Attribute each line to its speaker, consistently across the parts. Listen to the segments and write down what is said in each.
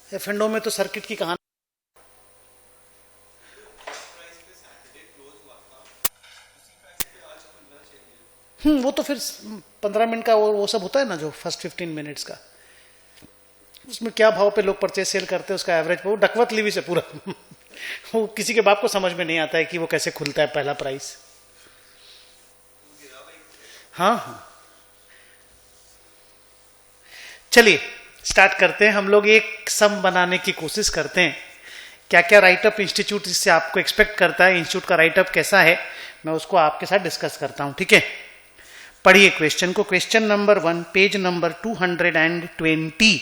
Speaker 1: F&O में तो circuit की कहानी। वो तो फिर 15 मिनट का वो सब होता है ना, जो फर्स्ट 15 मिनट्स का, उसमें क्या भाव पे लोग परचेज सेल करते हैं उसका एवरेज, वो डकवर्थ लीवी से पूरा वो किसी के बाप को समझ में नहीं आता है कि वो कैसे खुलता है पहला प्राइस। हाँ हाँ, चलिए स्टार्ट करते हैं। हम लोग एक सम बनाने की कोशिश करते हैं। क्या क्या राइटअप इंस्टीट्यूट इससे आपको एक्सपेक्ट करता है, इंस्टीट्यूट का राइटअप कैसा है, मैं उसको आपके साथ डिस्कस करता हूं। ठीक है, पढ़िए क्वेश्चन को। Question number 1, page number 220।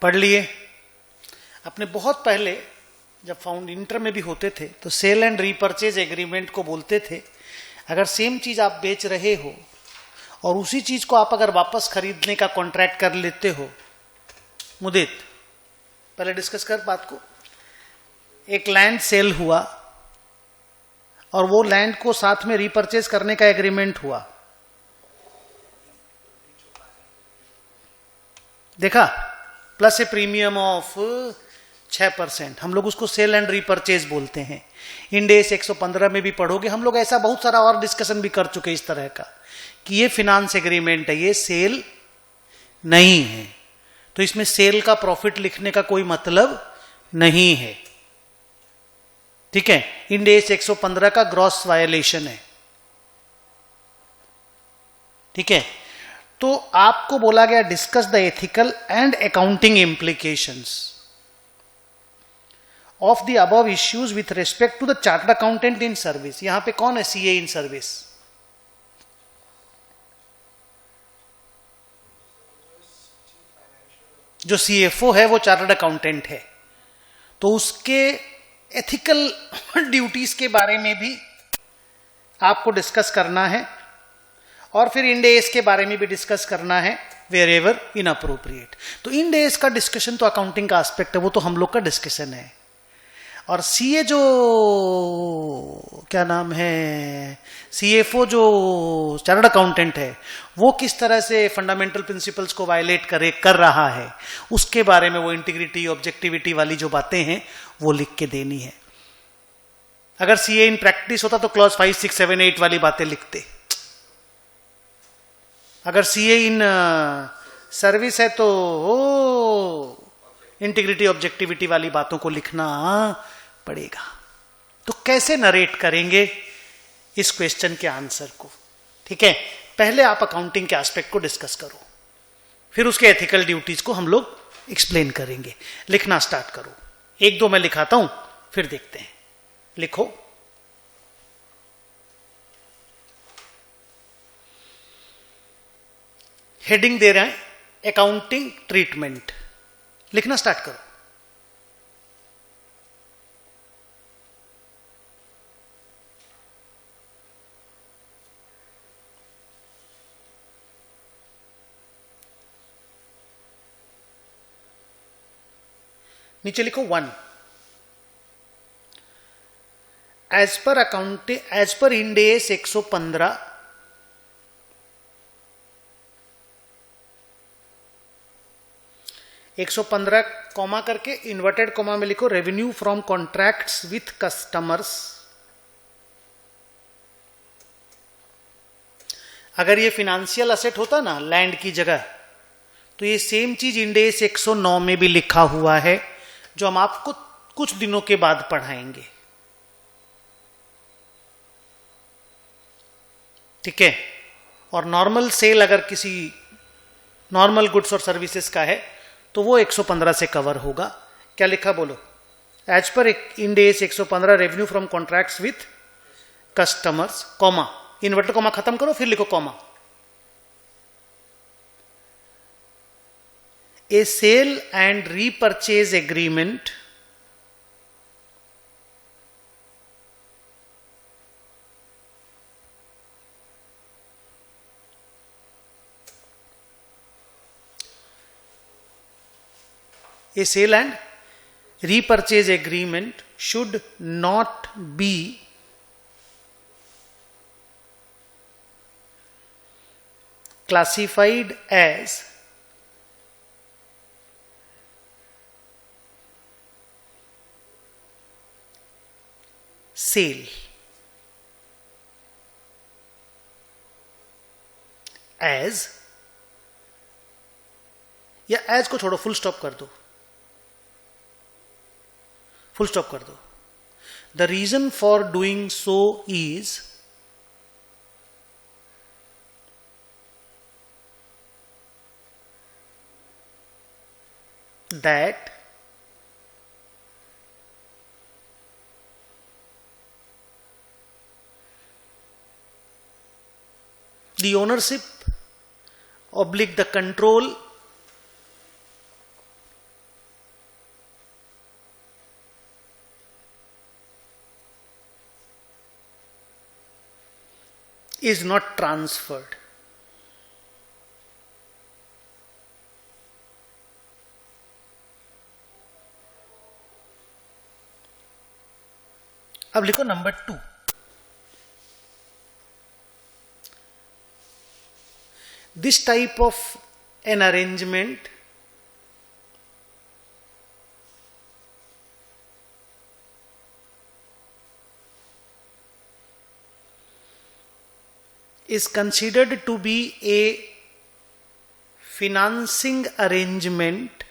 Speaker 1: पढ़ लिए। अपने बहुत पहले जब फाउंड इंटर में भी होते थे तो सेल एंड रीपरचेज एग्रीमेंट को बोलते थे। अगर सेम चीज आप बेच रहे हो और उसी चीज को आप अगर वापस खरीदने का कॉन्ट्रैक्ट कर लेते हो, मुदित पहले डिस्कस कर बात को। एक लैंड सेल हुआ और वो लैंड को साथ में रीपरचेज करने का एग्रीमेंट हुआ, देखा, प्लस ए प्रीमियम ऑफ 6%, हम लोग उसको सेल एंड रीपरचेज बोलते हैं। इंड एस 115 में भी पढ़ोगे, हम लोग ऐसा बहुत सारा और डिस्कशन भी कर चुके इस तरह का कि ये फिनांस एग्रीमेंट है, ये सेल नहीं है, तो इसमें सेल का प्रॉफिट लिखने का कोई मतलब नहीं है। ठीक है, इंड एस 115 का ग्रॉस वायलेशन है। ठीक है, तो आपको बोला गया discuss the ethical and accounting implications of the above issues with respect to the chartered accountant in service. यहां पे कौन है सीए इन सर्विस? जो सीएफओ है वो चार्टर्ड अकाउंटेंट है, तो उसके एथिकल ड्यूटीज के बारे में भी आपको डिस्कस करना है और फिर इंड एस के बारे में भी डिस्कस करना है वेयर एवर इनअप्रोप्रिएट। तो इंड एस का डिस्कशन तो अकाउंटिंग का एस्पेक्ट है, वो तो हम लोग का डिस्कशन है। और सीए जो क्या नाम है, सीएफओ जो चार्टर्ड अकाउंटेंट है, वो किस तरह से फंडामेंटल प्रिंसिपल्स को वायलेट कर रहा है, उसके बारे में वो इंटीग्रिटी ऑब्जेक्टिविटी वाली जो बातें हैं वो लिख के देनी है। अगर सीए इन प्रैक्टिस होता तो क्लॉज 5, 6, 7, 8 वाली बातें लिखते। अगर सीए इन सर्विस है तो इंटीग्रिटी ऑब्जेक्टिविटी वाली बातों को लिखना पड़ेगा। तो कैसे नरेट करेंगे इस क्वेश्चन के आंसर को? ठीक है, पहले आप अकाउंटिंग के एस्पेक्ट को डिस्कस करो, फिर उसके एथिकल ड्यूटीज को हम लोग एक्सप्लेन करेंगे। लिखना स्टार्ट करो, एक दो मैं लिखाता हूं फिर देखते हैं। लिखो। हेडिंग दे रहे हैं अकाउंटिंग ट्रीटमेंट, लिखना स्टार्ट करो। नीचे लिखो 1, as per accounting, as per Ind S 115 115 comma करके इन्वर्टेड कॉमा में लिखो revenue from contracts with customers. अगर ये फिनेंशियल असेट होता ना लैंड की जगह, तो ये सेम चीज इंड एस 109 में भी लिखा हुआ है, जो हम आपको कुछ दिनों के बाद पढ़ाएंगे। ठीक है। और नॉर्मल सेल अगर किसी नॉर्मल गुड्स और सर्विसेज का है तो वो 115 से कवर होगा। क्या लिखा बोलो? As per Ind S 115 revenue from contracts with customers, comma, inverter comma खत्म करो फिर लिखो comma, a sale and repurchase agreement a sale and repurchase agreement should not be classified as sale, as, या as को छोड़ो, full stop कर दो, full stop कर दो। The reason for doing so is that the ownership oblique the control is not transferred. अब लिखो number 2, this type of an arrangement is considered to be a financing arrangement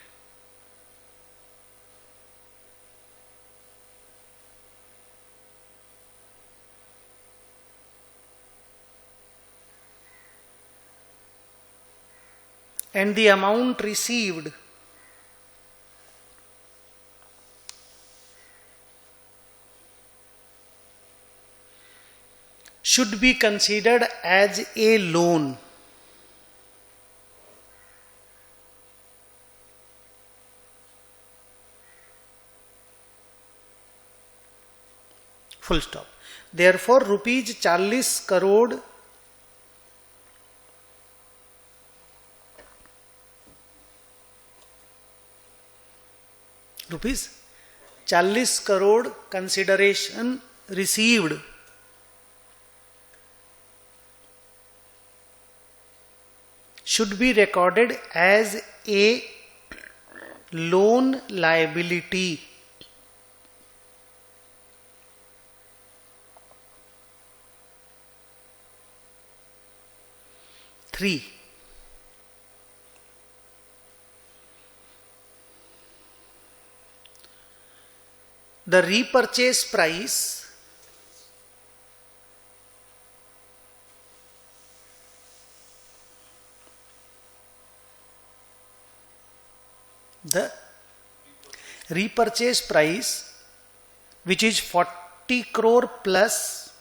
Speaker 1: and the amount received should be considered as a loan. Full stop. Therefore, rupees 40 crore rupees 40 crore consideration received should be recorded as a loan liability. Three, the repurchase price The repurchase price, which is 40 crore plus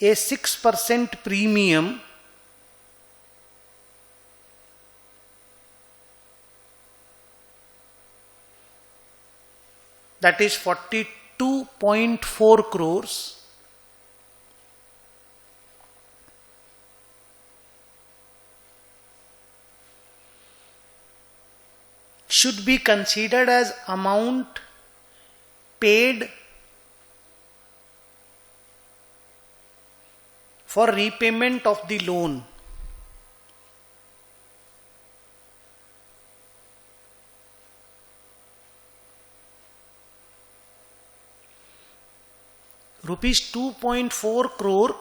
Speaker 1: a 6% premium, that is 42.4 crores, should be considered as amount paid for repayment of the loan. Rupees 2.4 crore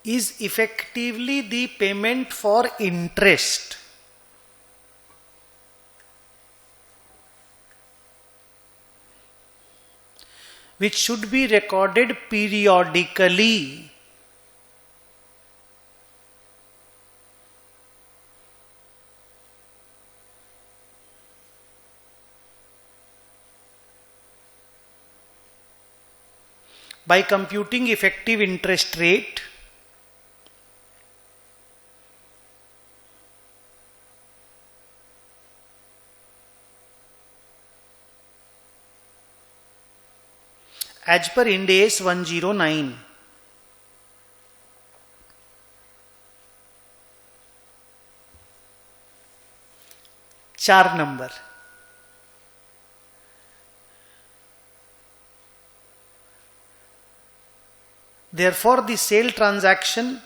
Speaker 1: is effectively the payment for interest. Which should be recorded periodically. By computing effective interest rate, as per Ind AS 109. चार number, therefore the sale transaction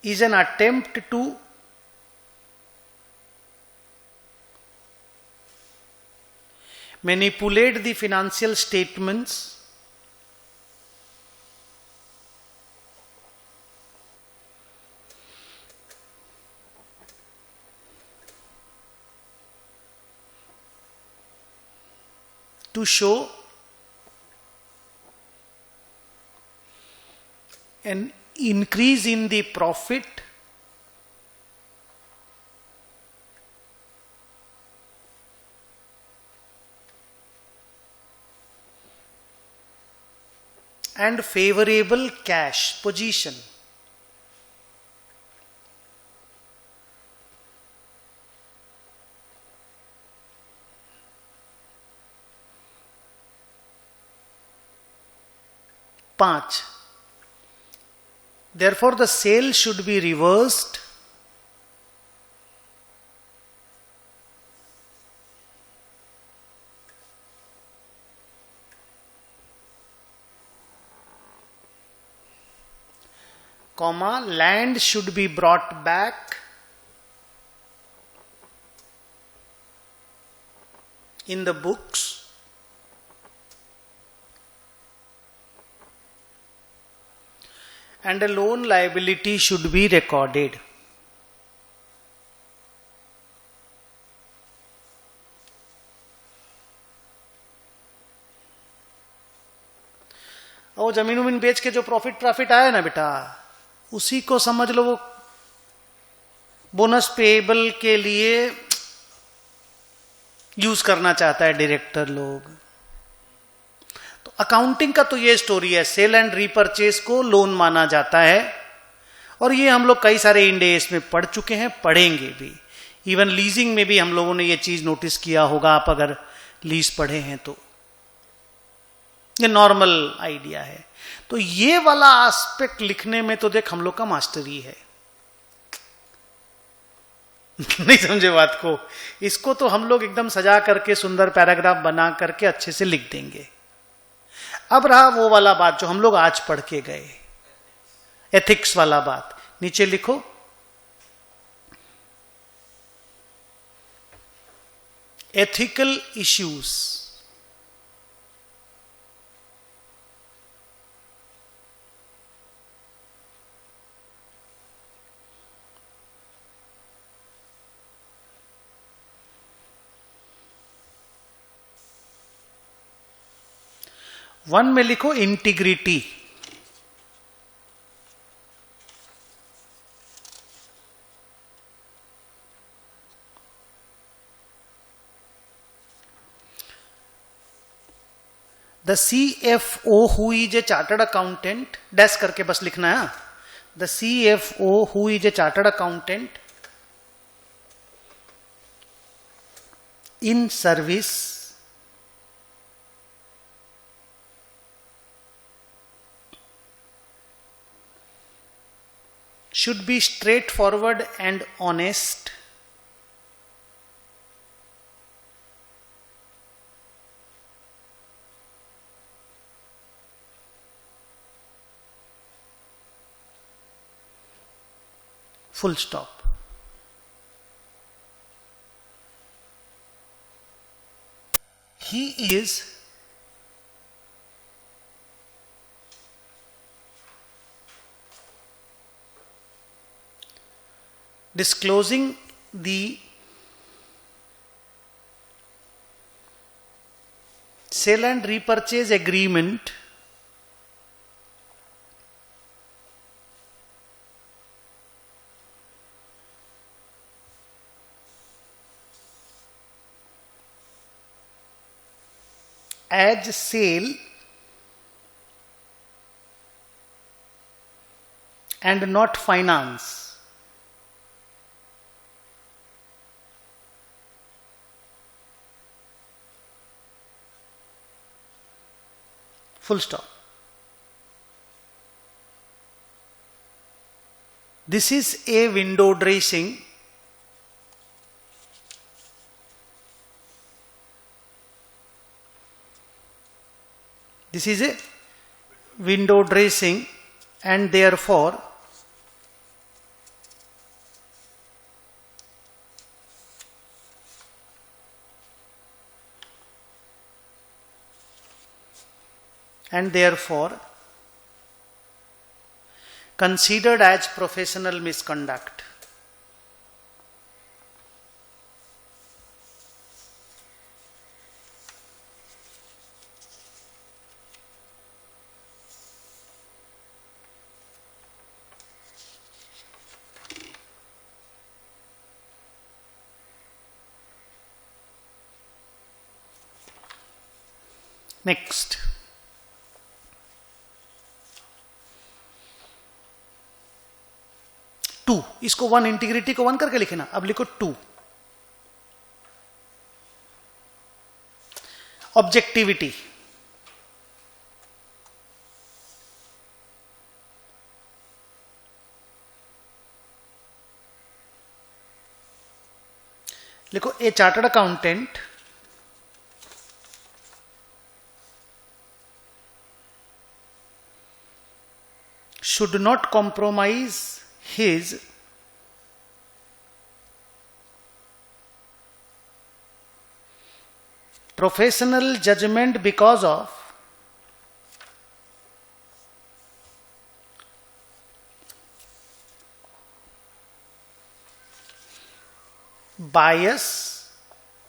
Speaker 1: is an attempt to manipulate the financial statements to show an increase in the profit and favorable cash position. पांच, therefore the sale should be reversed comma, land should be brought back in the books and a loan liability should be recorded. और जमीन उमीन बेच के जो profit आया ना बेटा, उसी को समझ लो वो बोनस पेएबल के लिए यूज करना चाहता है डायरेक्टर लोग। तो अकाउंटिंग का तो ये स्टोरी है, सेल एंड रीपरचेज को लोन माना जाता है और ये हम लोग कई सारे इंड एस में पढ़ चुके हैं, पढ़ेंगे भी। इवन लीजिंग में भी हम लोगों ने ये चीज नोटिस किया होगा, आप अगर लीज पढ़े हैं तो ये नॉर्मल आइडिया है। तो ये वाला एस्पेक्ट लिखने में तो देख हम लोग का मास्टरी है। नहीं समझे बात को? इसको तो हम लोग एकदम सजा करके सुंदर पैराग्राफ बना करके अच्छे से लिख देंगे। अब रहा वो वाला बात जो हम लोग आज पढ़ के गए, एथिक्स वाला बात। नीचे लिखो एथिकल इश्यूज। वन में लिखो integrity. The CFO who is a chartered accountant, dash करके बस लिखना है। The CFO who is a chartered accountant in service should be straightforward and honest, full stop. He is disclosing the sale and repurchase agreement as sale and not finance. Full stop. This is a window dressing and therefore considered as professional misconduct. Next, two, इसको one, integrity को one करके लिखना। अब लिखो two, objectivity. लिखो a chartered accountant should not compromise his professional judgment because of bias,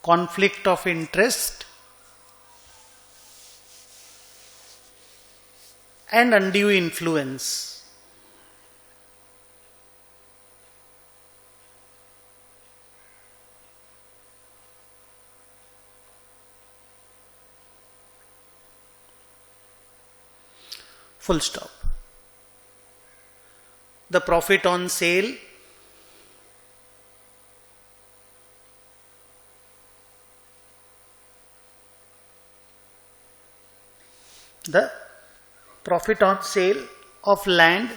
Speaker 1: conflict of interest, and undue influence. Full stop. The profit on sale of land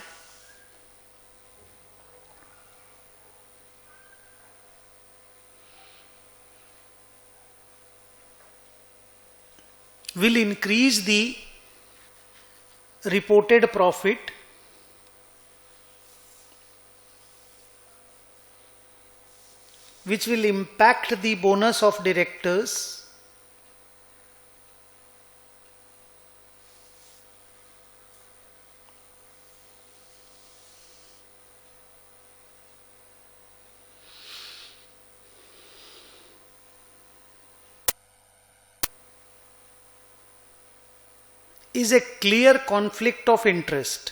Speaker 1: will increase the reported profit which will impact the bonus of directors is a clear conflict of interest.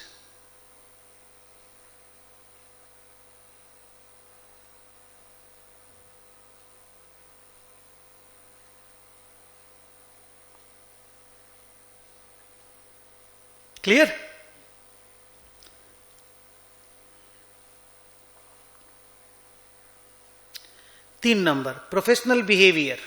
Speaker 1: Clear? तीन number, professional behaviour.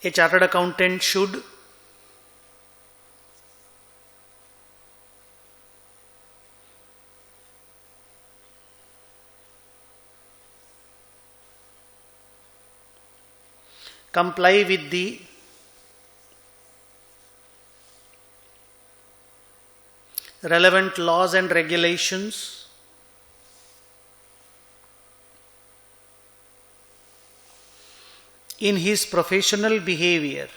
Speaker 1: A chartered accountant should comply with the relevant laws and regulations in his professional behavior.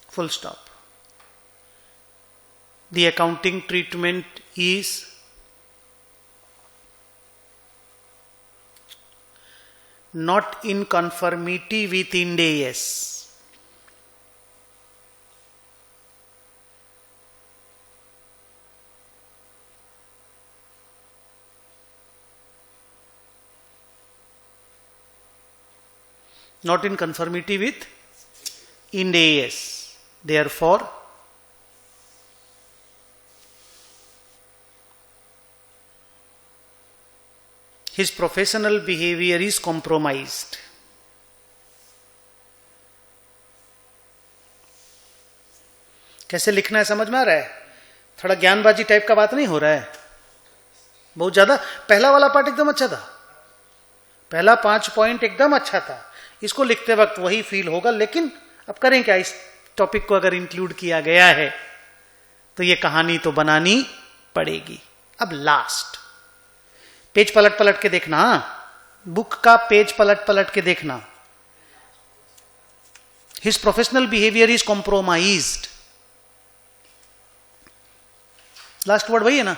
Speaker 1: Full stop. The accounting treatment is not in conformity with Ind AS. Not in conformity with Ind AS. Therefore, his professional behavior is compromised. कैसे लिखना है समझ में आ रहा है? थोड़ा ज्ञानबाजी type का बात नहीं हो रहा है बहुत ज्यादा. पहला वाला पार्ट एकदम अच्छा था, पहला 5 पॉइंट एकदम अच्छा था. इसको लिखते वक्त वही फील होगा, लेकिन अब करें क्या, इस टॉपिक को अगर इंक्लूड किया गया है तो ये कहानी तो बनानी पड़ेगी. अब लास्ट पेज पलट पलट के देखना, बुक का पेज पलट पलट के देखना. His professional behaviour is compromised. Last word वही है ना.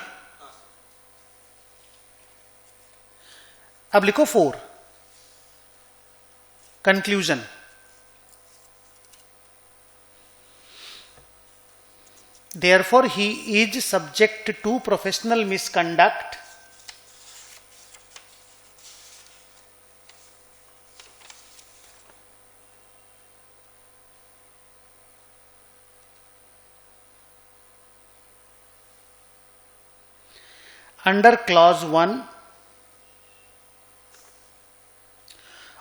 Speaker 1: अब लिखो 4 conclusion. Therefore, he is subject to professional misconduct under clause 1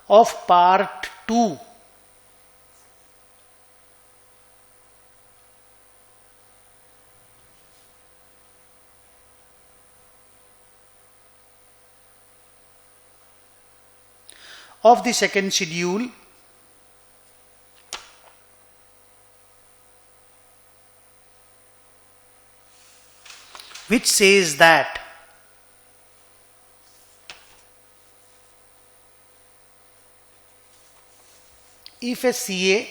Speaker 1: of part 2 of the second schedule which says that if a CA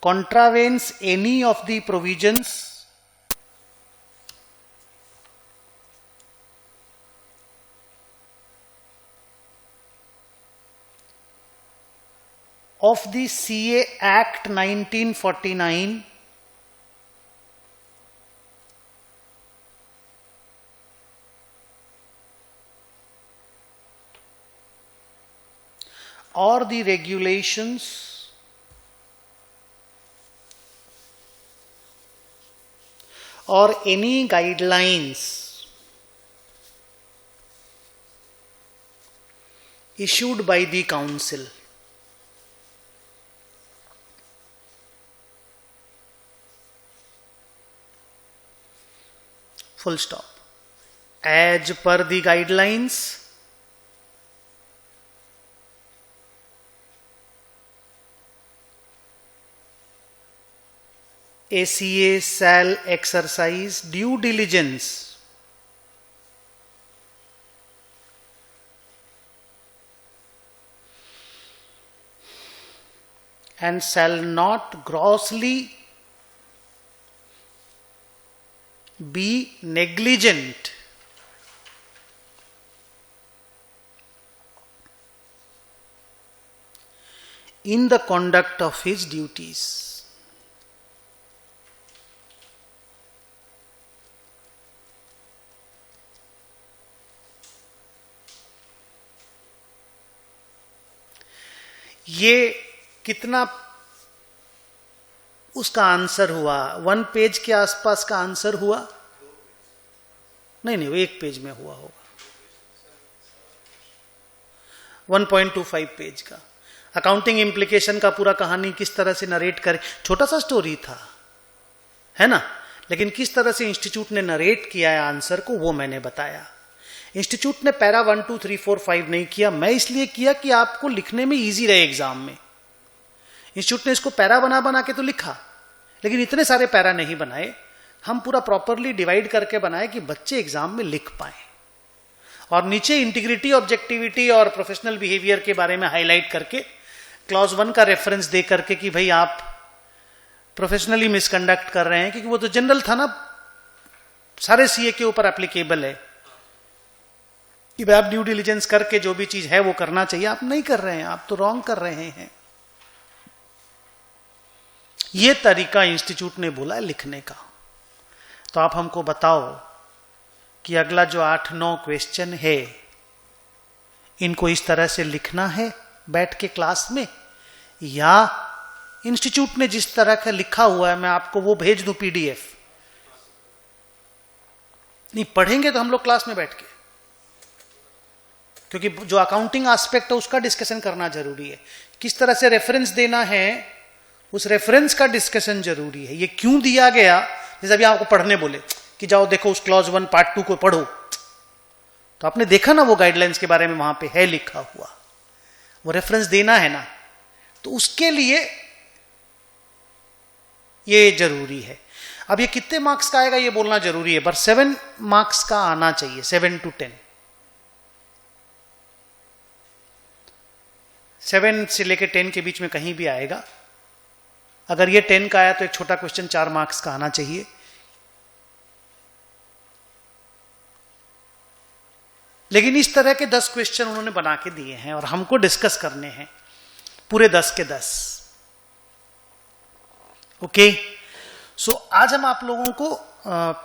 Speaker 1: contravenes any of the provisions of the CA Act 1949 or the regulations or any guidelines issued by the council. Full stop. As per the guidelines, ACA shall exercise due diligence and shall not grossly be negligent in the conduct of his duties. ये कितना उसका answer हुआ? 1 page के आसपास का answer हुआ? नहीं, वो 1 पेज में हुआ होगा, 1.25 पेज का। अकाउंटिंग इम्प्लीकेशन का पूरा कहानी किस तरह से नरेट करे, छोटा सा स्टोरी था, है ना, लेकिन किस तरह से इंस्टीट्यूट ने नरेट किया है आंसर को, वो मैंने बताया। इंस्टीट्यूट ने पैरा 1 2 3 4 5 नहीं किया, मैं इसलिए किया कि आपको लिखने में इजी रहे एग्जाम में। इंस्टीट्यूट ने इसको पैरा बना बना के तो लिखा, लेकिन इतने सारे पैरा नहीं बनाए, हम पूरा प्रॉपरली डिवाइड करके बनाए कि बच्चे एग्जाम में लिख पाए। और नीचे इंटीग्रिटी, ऑब्जेक्टिविटी और प्रोफेशनल बिहेवियर के बारे में हाईलाइट करके क्लॉज 1 का रेफरेंस दे करके कि भाई आप प्रोफेशनली मिसकंडक्ट कर रहे हैं, क्योंकि वो तो जनरल था ना, सारे सीए के ऊपर एप्लीकेबल है कि भाई आप ड्यू डिलिजेंस करके जो भी चीज है वो करना चाहिए, आप नहीं कर रहे हैं, आप तो रॉन्ग कर रहे हैं। ये तरीका इंस्टीट्यूट ने बोला लिखने का। तो आप हमको बताओ कि अगला जो 8-9 क्वेश्चन है, इनको इस तरह से लिखना है बैठ के क्लास में, या इंस्टीट्यूट ने जिस तरह का लिखा हुआ है मैं आपको वो भेज दूं पीडीएफ? नहीं पढ़ेंगे तो हम लोग क्लास में बैठ के, क्योंकि जो अकाउंटिंग एस्पेक्ट है उसका डिस्कशन करना जरूरी है। किस तरह से रेफरेंस देना है, उस रेफरेंस का डिस्कशन जरूरी है। ये क्यों दिया गया, जैसे अभी आपको पढ़ने बोले कि जाओ देखो उस क्लॉज 1 पार्ट 2 को पढ़ो, तो आपने देखा ना वो गाइडलाइंस के बारे में वहां पे है लिखा हुआ, वो रेफरेंस देना है ना, तो उसके लिए ये जरूरी है। अब ये कितने मार्क्स का आएगा ये बोलना जरूरी है, पर 7 मार्क्स का आना चाहिए, 7 to 10, 7 से लेकर 10 के बीच में कहीं भी आएगा। अगर ये 10 का आया तो एक छोटा क्वेश्चन 4 मार्क्स का आना चाहिए। लेकिन इस तरह के 10 क्वेश्चन उन्होंने बना के दिए हैं और हमको डिस्कस करने हैं पूरे 10 के 10। ओके, सो आज हम आप लोगों को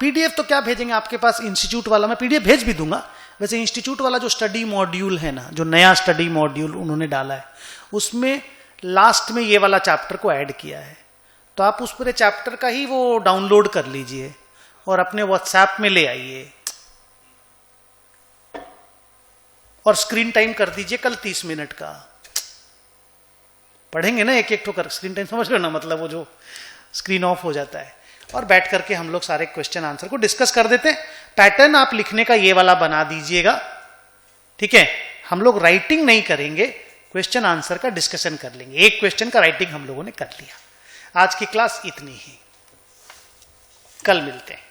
Speaker 1: पीडीएफ तो क्या भेजेंगे आपके पास, इंस्टीट्यूट वाला मैं पीडीएफ भेज भी दूंगा। वैसे इंस्टीट्यूट वाला जो स्टडी मॉड्यूल है ना, जो नया स्टडी मॉड्यूल उन्होंने डाला है, उसमें लास्ट में ये वाला चैप्टर को ऐड किया है, तो आप उस पूरे चैप्टर का ही वो डाउनलोड कर लीजिए और अपने व्हाट्सएप में ले आइए और स्क्रीन टाइम कर दीजिए कल 30 मिनट का। पढ़ेंगे ना एक एक ठोकर, स्क्रीन टाइम समझ रहे हो ना, मतलब वो जो स्क्रीन ऑफ हो जाता है, और बैठ करके हम लोग सारे क्वेश्चन आंसर को डिस्कस कर देते हैं। पैटर्न आप लिखने का ये वाला बना दीजिएगा, ठीक है। हम लोग राइटिंग नहीं करेंगे, क्वेश्चन आंसर का डिस्कशन कर लेंगे। एक क्वेश्चन का राइटिंग हम लोगों ने कर लिया। आज की क्लास इतनी ही, कल मिलते हैं।